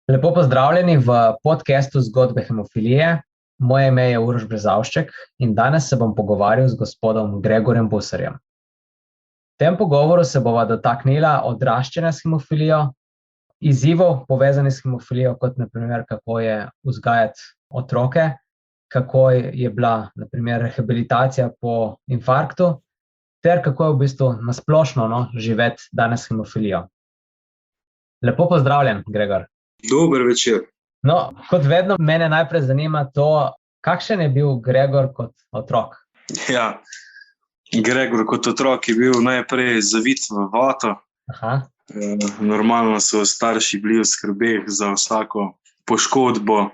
Lepo pozdravljeni v podcastu Zgodbe hemofilije. Moje ime je Uroš Brezavšček in danes se bom pogovarjal z gospodom Gregorjem Busarjem. V tem pogovoru se bova dotaknila odraščanja s hemofilijo, izzivov povezanih s hemofilijo, kot na primer, kako je vzgajati otroke, kako je bila na primer rehabilitacija po infarktu, ter kako je v bistvu na splošno živeti danes s hemofilijo. Lepo pozdravljen, Gregor. Dober večer. No, kot vedno mene najprej zanima to, kakšen je bil Gregor kot otrok? Ja, Gregor kot otrok je bil najprej zavit v vato. Aha. Normalno so starši bili v skrbeh za vsako poškodbo,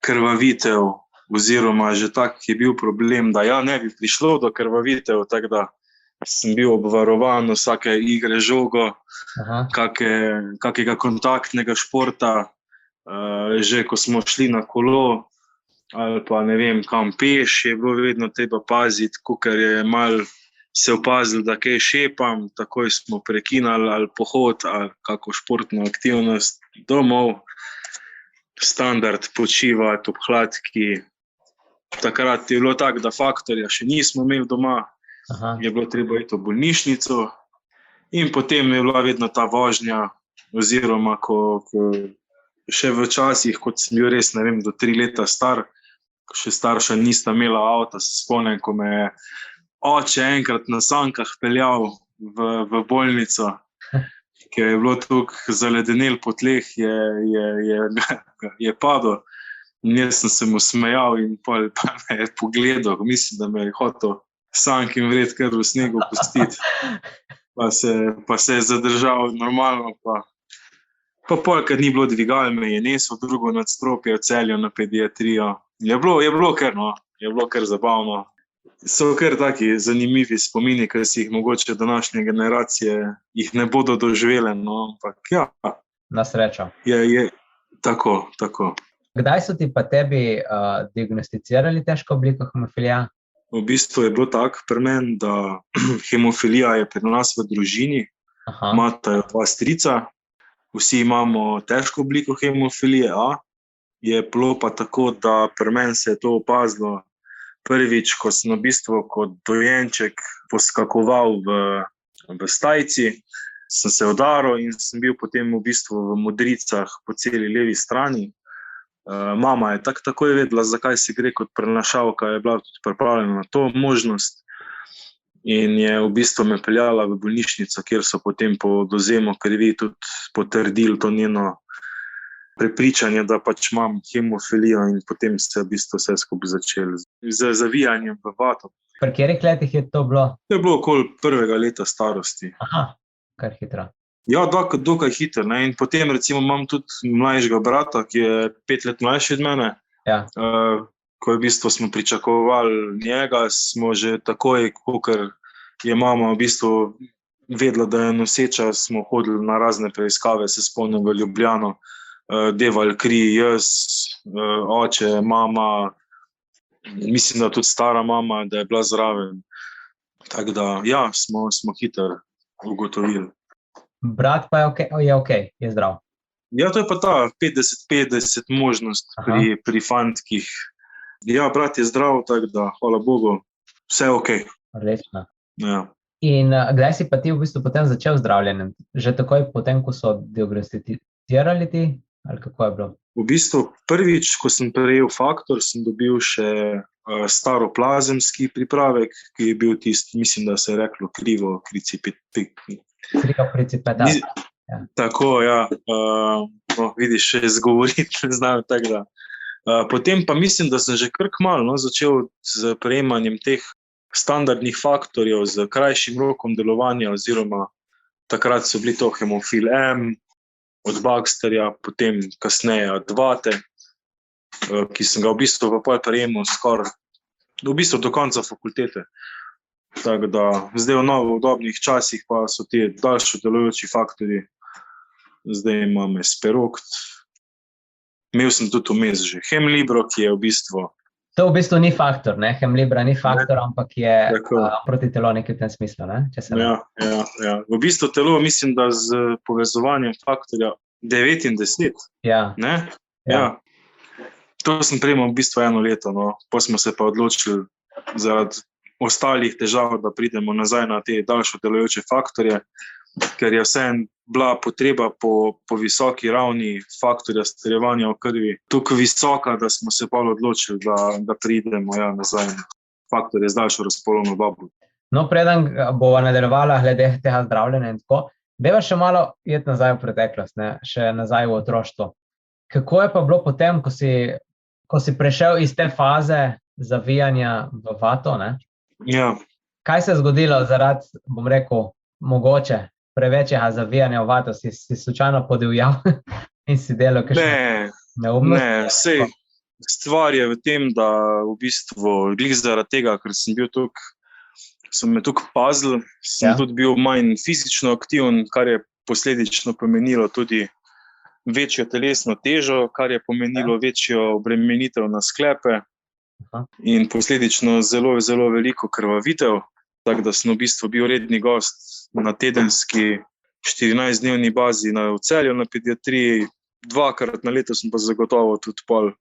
krvavitev, oziroma že tak je bil problem, da ne bi prišlo do krvavitev, tako da sem bil obvarovan vsake igre žogo, kakega kontaktnega športa, že ko smo šli na kolo ali pa ne vem kam peš, je bilo vedno treba paziti, kakor je malo se opazil, da kaj šepam, takoj smo prekinali ali pohod ali kako športno aktivnost domov, standard počivati ob hladki. Takrat je bilo tako, da faktorja še nismo imeli doma. Aha. Je bilo treba iti v bolnišnico in potem je bila vedno ta vožnja, oziroma ko še v časih, kot sem bil res, ne vem, do 3 leta star, ko še starša nista imela avta, se spomnim, ko me je oče enkrat na sankah peljal v bolnico, ker je bilo tukaj zaledenel po tleh, je padel in jaz sem se mu smejal in pa me je pogledal, mislim, da me je hotel sank in vred kar v snegu pustiti. Pa se je zadržal normalno, pa pol, ker ni bilo dvigal, me je nesel v drugo nadstropje v Celju na pediatrijo. Je bilo kar zabavno. So kar taki zanimivi spomini, ker si jih mogoče današnje generacije jih ne bodo doživele, ampak ja. Na srečo. Je tako. Kdaj so ti pa tebi diagnosticirali težko obliko hemofilija? V bistvu je bilo tako pri meni, da hemofilija je pri nas v družini. Aha. Imata jo 2 strica, vsi imamo težko obliko hemofilije A. Je bilo pa tako, da pri meni se je to opazilo prvič, ko sem v bistvu kot dojenček poskakoval v stajci, sem se udaril in sem bil potem v bistvu v modricah po celi levi strani. Mama je takoj vedela, zakaj se gre, kot prenašalka je bila tudi pripravljena na to možnost in je v bistvu me peljala v bolnišnico, kjer so potem po dovzemu krvi tudi potrdili to njeno prepričanje, da pač imam hemofilijo, in potem se je v bistvu vse skupaj začelo z zavijanjem v vato. Pri katerih letih je to bilo? To je bilo okoli 1. leta starosti. Aha, kar hitro. Ja, dokaj hitro, ne? In potem recimo imam tudi mlajšega brata, ki je 5 let mlajši od mene. Ja. Ko v bistvu smo pričakovali njega, smo že takoj, kakor je mama v bistvu vedela, da je noseča, smo hodili na razne preiskave, se spomnim v Ljubljano, devali kri, jaz, oče, mama, mislim, da tudi stara mama, da je bila zraven. Tako da, ja, smo hitro ugotovili. Brat pa je okej, je zdrav. Ja, to je pa ta 50-50 možnost pri fantkih. Ja, brat je zdrav, tako da, hvala Bogu, vse je okej. Odlično. Ja. In kdaj si pa ti v bistvu potem začel zdravljenjem? Že takoj potem, ko so diagnosticirali ti? Ali kako je bilo? V bistvu prvič, ko sem prejel faktor, sem dobil še staroplazemski pripravek, ki je bil tisti, mislim, da se je reklo Krivopricipeta. Tako, ja. Vidiš, še izgovoriti ne znam, tako da. Potem pa mislim, da sem že kar kmalu začel z prejemanjem teh standardnih faktorjev z krajšim rokom delovanja, oziroma takrat so bili to hemofil M od Baxterja, potem kasneje Advate, ki sem ga v bistvu prejemal skoraj do konca fakultete. Tako da zdaj v novodobnih časih pa so ti daljšo delujoči faktorji. Zdaj imam Esperokt. Imel sem tudi vmes že Hemlibro, ki je v bistvu... To v bistvu ni faktor, ne? Hemlibra ni faktor, ampak je protitelo nekaj v tem smislu, ne? Ja. V bistvu telo, mislim, da z povezovanjem faktorja 9 in 10, Ja, ne? ja. To sem prej imel v bistvu 1 leto, no. Potem smo se pa odločili zaradi ostalih težav, da pridemo nazaj na te daljšo delujoče faktorje, ker je vseeno bila potreba po visoki ravni faktorja strjevanja v krvi tako visoka, da smo se pa odločili, da pridemo nazaj na faktorje z daljšo razpolovno dobo. No, preden bova nadaljevala glede tega zdravljenja in tako, dajva še malo iti nazaj v preteklost, ne? Še nazaj v otroštvo. Kako je pa bilo potem, ko si prešel iz te faze zavijanja v vato, ne? Ja. Kaj se je zgodilo zaradi, bom rekel, mogoče prevečjega zavijanja v vato? Si slučajno podivjal in si delal kakšno neumnost? Ne, sej stvar je v tem, da v bistvu glih zaradi tega, ker sem bil so me tukaj pazili, sem tudi bil manj fizično aktiven, kar je posledično pomenilo tudi večjo telesno težo, kar je pomenilo večjo obremenitev na sklepe in posledično zelo, zelo veliko krvavitev, tako da sem v bistvu bil redni gost na tedenski 14-dnevni bazi v Celju na pediatriji, 2-krat na leto sem pa zagotovo tudi pol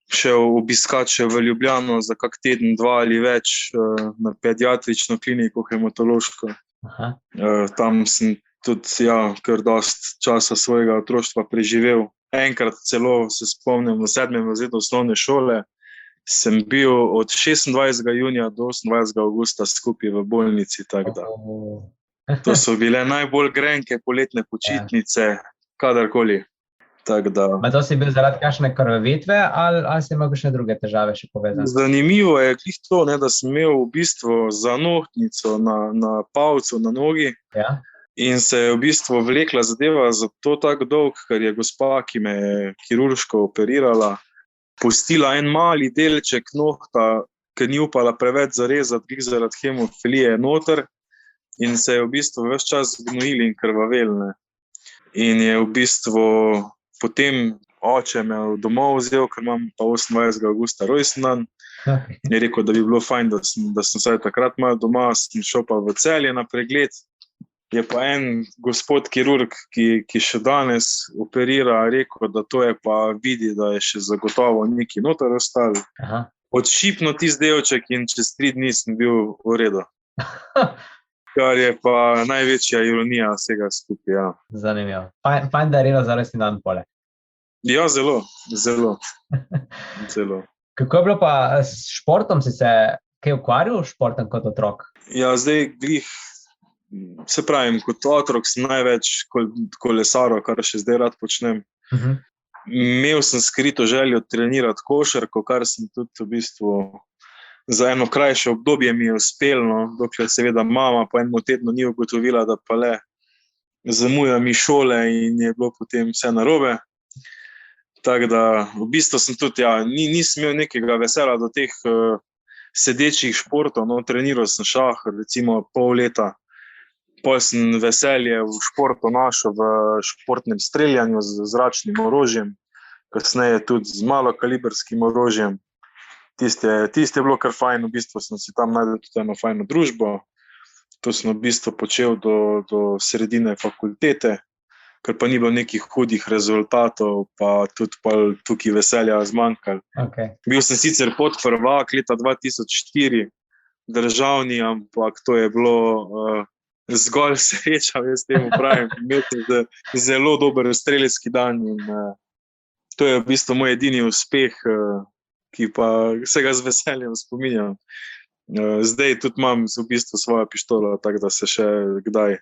šel obiskat še v Ljubljano za kak teden, 2 ali več na pediatrično kliniko, hematološko. Tam sem tudi kar dosti časa svojega otroštva preživel. Enkrat celo se spomnim v 7. razredu osnovne šole, sem bil od 26. junija do 28. avgusta skupaj v bolnici, tako da. To so bile najbolj grenke poletne počitnice, kadarkoli. Ma to si bil zaradi kakšne krvavitve ali si imel kakšne druge težave še povezane? Zanimivo je glih to, da sem imel v bistvu zanohtnico na palcu, na nogi in se je v bistvu vlekla zadeva zato tako dolg, ker je gospa, ki me je kirurško operirala, pustila en mali delček nohta, ker ni upala preveč zarezati glih zaradi hemofilije noter in se je v bistvu ves čas gnojil in krvavel, ne. In je v bistvu potem oče me domov vzel, ker imam pa 28. avgusta rojstni dan. Je rekel, da bi bilo fajn, da sem vsaj takrat malo doma, sem šel pa v Celje na pregled. Je pa en gospod kirurg, ki še danes operira, rekel, da to je pa vidi, da je še zagotovo neki noter ostali. Odšipno tisti delček in čez 3 dni sem bil v redu. Kar je pa največja ironija vsega skupaj, Zanimivo. Fajn darilo za rojstni dan pole. Ja, zelo, zelo. Kako je bilo pa s športom? Si se kaj ukvarjal s športom kot otrok? Ja, zdaj glih, se pravim, kot otrok sem največ kolesaril, kar še zdaj rad počnem. Imel sem skrito željo trenirati košarko, kar sem tudi v bistvu za eno krajše obdobje mi je uspelo, dokler seveda mama po enem tednu ni ugotovila, da pa le zamuja mi šole in je bilo potem vse narobe. Tako da v bistvu sem tudi, nisem imel nekega vesela do teh sedečih športov, treniral sem šah recimo pol leta, pol sem veselje v športu našel v športnem streljanju z zračnim orožjem, kasneje tudi z malokalibrskim orožjem. Tiste je bilo kar fajn, v bistvu sem si tam najdel tudi eno fajno družbo. To sem v bistvu počel do sredine fakultete, ker pa ni bilo nekih hudih rezultatov, pa tudi pa tukaj veselja zmanjkalo. Bil sem sicer podprvak leta 2004, državni, ampak to je bilo zgolj sreča, jaz temu pravim. Imel sem zelo dober strelski dan in to je v bistvu moj edini uspeh, ki pa se ga z veseljem spominjam. Zdaj tudi imam v bistvu svojo pištolo, tako da se še kdaj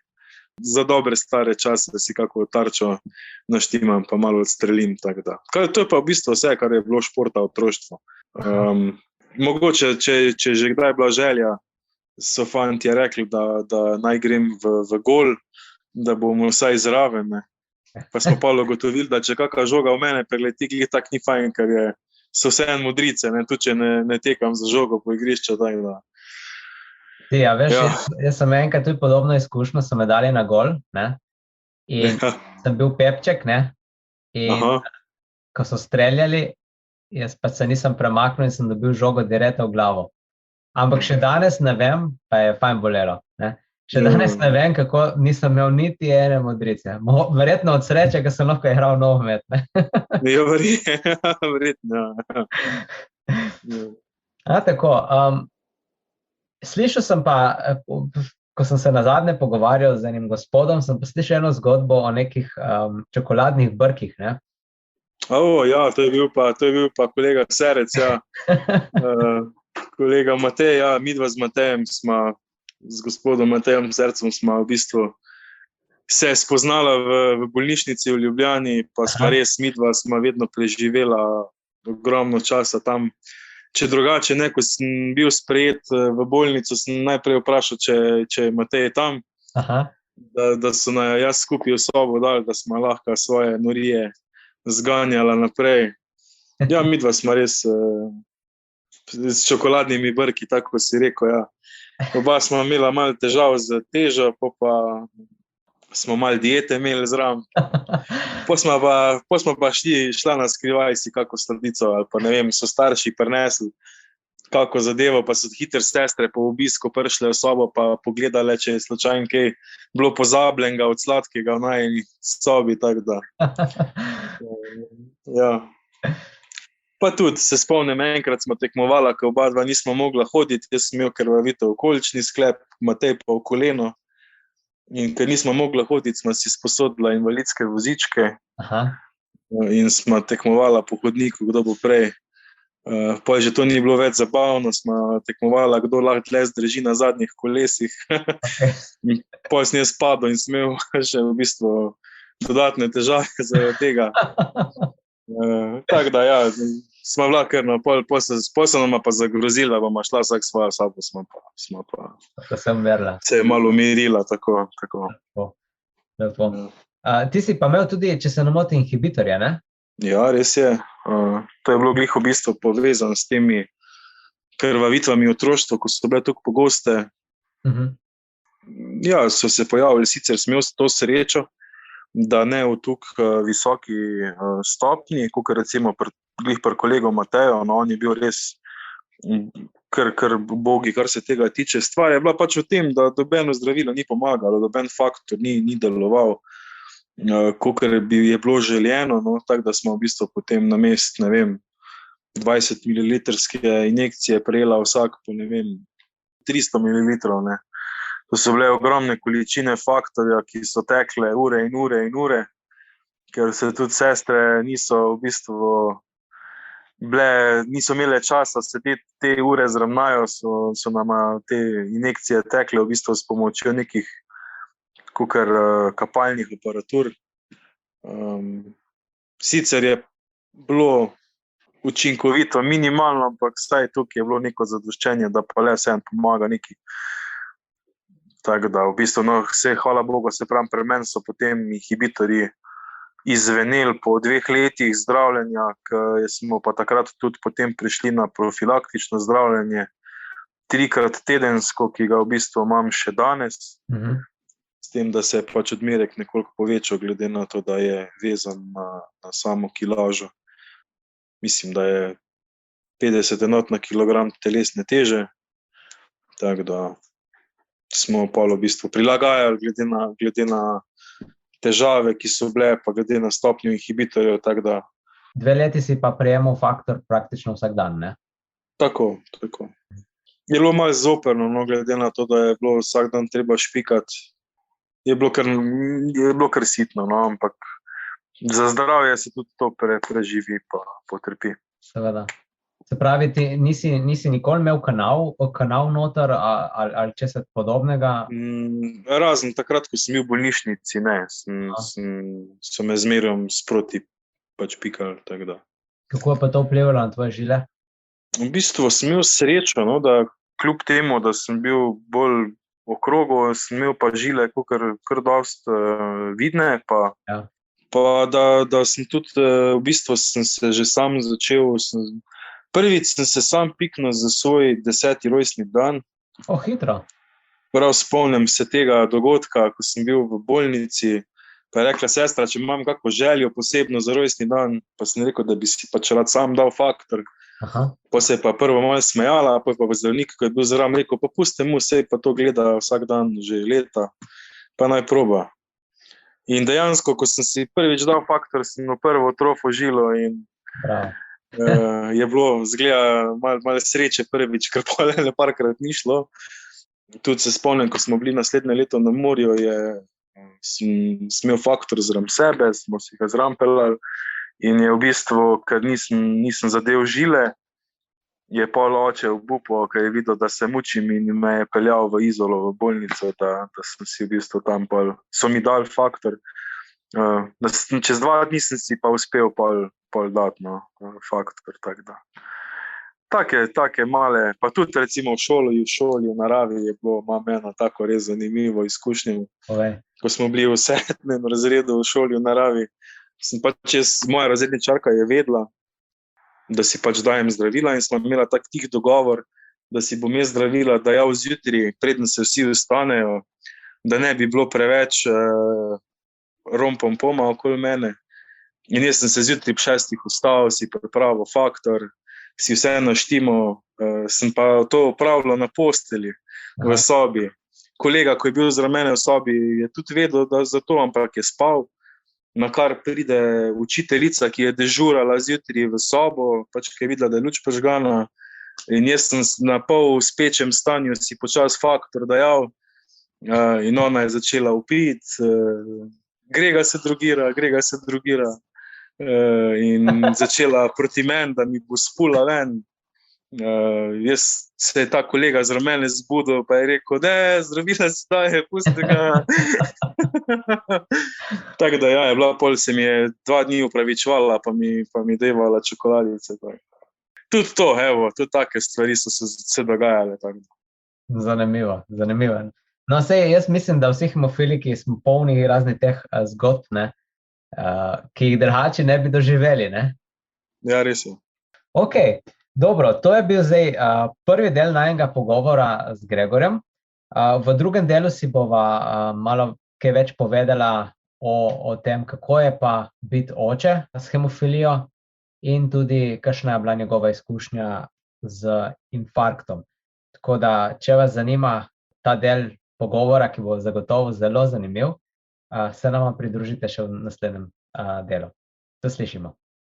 za dobre stare čase, da si kako tarčo naštimam, pa malo odstrelim. To je pa v bistvu vse, kar je bilo športa v otroštvu. Mogoče, če že kdaj bila želja, so fantje rekli, da naj grem v gol, da bomo vsaj zraven. Pa smo pa ugotovili, da če kakšna žoga v mene preleti, glih tak ni fajn, ker so vseeno modrice, tudi če ne tekam za žogo po igrišču. Veš, jaz sem enkrat tudi podobno izkušnjo, so me dali na gol, in sem bil pepček, in ko so streljali, jaz pa se nisem premaknil in sem dobil žogo direktno v glavo. Ampak še danes ne vem, pa je fajn bolelo. Še danes ne vem, kako nisem imel niti ene modrice. Verjetno od sreče, ker sem lahko igral nogomet. Ja, verjetno. Tako, slišal sem pa, ko sem se nazadnje pogovarjal z enim gospodom, sem pa slišal eno zgodbo o nekih čokoladnih brkih, ne? Ja, to je bil pa kolega Serec, ja. Kolega Matej, ja, midva z Matejem z gospodom Matejem Sercem smo v bistvu se spoznala v bolnišnici v Ljubljani, pa smo res, midva smo vedno preživela ogromno časa tam. Če drugače, ko sem bil sprejet v bolnico, sem najprej vprašal, če je Matej tam, da so jaz skupaj v sobo dali, da smo lahko svoje norije zganjala naprej. Ja, midva smo res s čokoladnimi brki, tako si rekel, ja. Oba smo imela malo težav z težo, pa smo malo diete imeli zraven. Po smo pa šla na skrivaj si kako sladico, ali pa ne vem, so starši prinesli kako zadevo, pa so hitro sestre po obisku prišle v sobo, pa pogledale, če je slučajno kaj bilo pozabljenega od sladkega v najini sobi, tako da. Ja. Pa tudi se spomnim, enkrat smo tekmovala, ko oba dva nismo mogla hoditi, jaz sem imel krvavitev okolčni sklep, Matej pa v koleno. In ker nismo mogla hoditi, smo si sposodila invalidske vozičke. In smo tekmovala po hodniku, kdo bo prej. Pa že to ni bilo več zabavno, smo tekmovala, kdo lahko tle zdrži na zadnjih kolesih. Pa sem jaz padel in sem imel še v bistvu dodatne težave zaradi tega. Tako da, ja, smo bila kar na pol, posebno pa zagrozila, bomo šla vsak svojo sobo, smo pa se je malo umirila, tako. Lepo. Ti si pa imel tudi, če se ne motim, inhibitorje, ne? Ja, res je. To je bilo glih v bistvu povezano s temi krvavitvami v otroštvu, ko so bile tako pogoste. Ja, so se pojavili, sicer sem imel to srečo, da ne v tako visoki stopnji, kot recimo glih pri kolegu Mateju, no, on je bil res kar bogi, kar se tega tiče. Stvar je bila pač v tem, da dobeno zdravilo ni pomagalo, doben faktor ni deloval, kakor bi je bilo željeno, no, tako da smo v bistvu potem namest, ne vem, 20 ml injekcije prejela vsak po, ne vem, 300 ml, ne. To so bile ogromne količine faktorja, ki so tekle ure in ure in ure, ker se tudi sestre niso v bistvu niso imele časa, se te ure zravnajo, so nama te injekcije tekle v bistvu s pomočjo nekih kakor kapalnih aparatur. Sicer je bilo učinkovito, minimalno, ampak vsaj tukaj je bilo neko zadoščenje, da pa le vseeno pomaga neki. Tako da, v bistvu, no, hvala Bogu, se pravim, pri meni so potem inhibitorji izveneli po 2 letih zdravljenja, ker smo pa takrat tudi potem prišli na profilaktično zdravljenje 3-krat tedensko, ki ga v bistvu imam še danes, s tem, da se je pač odmerek nekoliko povečal, glede na to, da je vezan na samo kilažo. Mislim, da je 50 enot na kilogram telesne teže, tako da smo pa v bistvu prilagajali glede na težave, ki so bile, pa glede na stopnjo inhibitorjev, tako da. 2 leti si pa prejemal faktor praktično vsak dan, ne? Tako. Je bilo malo zoprno, no, glede na to, da je bilo vsak dan treba špikati. Je bilo kar sitno, no, ampak za zdravje se tudi to preživi pa potrpi. Seveda. Se pravi, ti nisi nikoli imel kanal noter ali česa podobnega? Razen takrat, ko sem bil v bolnišnici, ne. So me zmeraj sproti pač pikali, tako da. Kako je pa to vplivalo na tvoje žile? V bistvu sem imel srečo, no, da kljub temu, da sem bil bolj v krogu, sem imel pa žile kar dosti vidne, pa da sem tudi, v bistvu sem se že sam začel, prvič sem se sam piknil za svoj 10. rojstni dan. Hitro. Prav spomnim se tega dogodka, ko sem bil v bolnici, pa je rekla sestra, če imam kako željo posebno za rojstni dan, pa sem rekel, da bi si pač rad sam dal faktor. Aha. Pa se je pa prvo malo smejala, pa je pa zdravnik, ko je bil zraven, rekel, pa pusti mu, sej pa to gleda vsak dan že leta, pa naj proba. In dejansko, ko sem si prvič dal faktor, sem imel prvo trofo žilo in Bravo. je bilo, zgleda, malo sreče prvič, ker pa le parkrat ni šlo. Tudi se spomnim, ko smo bili naslednje leto na morju, sem imel faktor zraven sebe, smo si ga zraven peljali in je v bistvu, ker nisem zadev žile, je pol oče obupal, ker je videl, da se mučim in me je peljal v Izolo, v bolnico, da sem si v bistvu tam pol, so mi dali faktor. Čez 2 dni sem si pa uspel pol dati, no, faktor, tako da. Take male, pa tudi recimo v šoli, v naravi je bilo, imam eno tako res zanimivo izkušnjo. Ko smo bili v 7. razredu v šoli v naravi, moja razredničarka je vedela, da si pač dajem zdravila in smo imela tak tih dogovor, da si bom jaz zdravila dajal zjutraj, preden se vsi vstanejo, da ne bi bilo preveč rompompoma okoli mene. In jaz sem se zjutraj ob 6. vstal, si pripravil faktor, si vse naštimo, sem pa to opravljal na postelji v sobi. Kolega, ko je bil zraven mene v sobi, je tudi vedel, da za to, ampak je spal. Na kar pride učiteljica, ki je dežurala zjutraj v sobo, pač ki je videla, da je luč prižgana, in jaz sem na pol spečem stanju si počas faktor dajal, in ona je začela vpiti, Grega se drogira, in začela proti meni, da mi bo spula ven. Se je ta kolega zraven mene zbudil, pa je rekel, zdravila se daje, pusti ga. Tako da je bila pol, se mi je 2 dni upravičevala, pa mi devala čokoladice. Tudi to, tudi take stvari so se dogajale. Tako. Zanimivo. No, sej, jaz mislim, da vsi hemofiliki smo polni raznih teh zgodb, ne, ki jih drugače ne bi doživeli, ne? Ja, res je. Ok, dobro, to je bil zdaj prvi del najnega pogovora z Gregorjem. V drugem delu si bova malo kaj več povedala o tem, kako je pa biti oče s hemofilijo in tudi kakšna je bila njegova izkušnja z infarktom. Tako da, če vas zanima ta del pogovora, ki bo zagotovo zelo zanimiv, se nama pridružite še v naslednjem delu. Se slišimo.